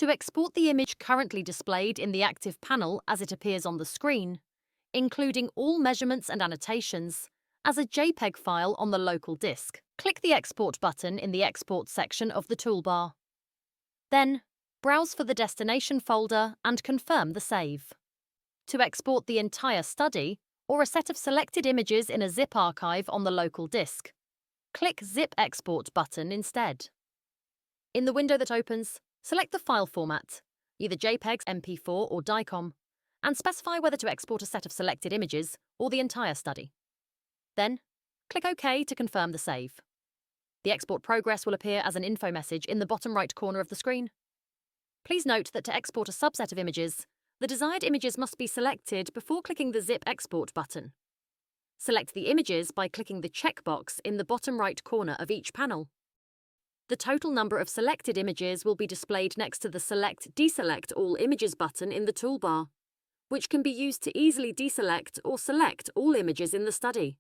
To export the image currently displayed in the active panel as it appears on the screen, including all measurements and annotations, as a JPEG file on the local disk, click the Export button in the Export section of the toolbar. Then, browse for the destination folder and confirm the save. To export the entire study or a set of selected images in a zip archive on the local disk, click Zip Export button instead. In the window that opens, select the file format, either JPEG, MP4 or DICOM, and specify whether to export a set of selected images or the entire study. Then, click OK to confirm the save. The export progress will appear as an info message in the bottom right corner of the screen. Please note that to export a subset of images, the desired images must be selected before clicking the Zip Export button. Select the images by clicking the checkbox in the bottom right corner of each panel. The total number of selected images will be displayed next to the Select/Deselect All Images button in the toolbar, which can be used to easily deselect or select all images in the study.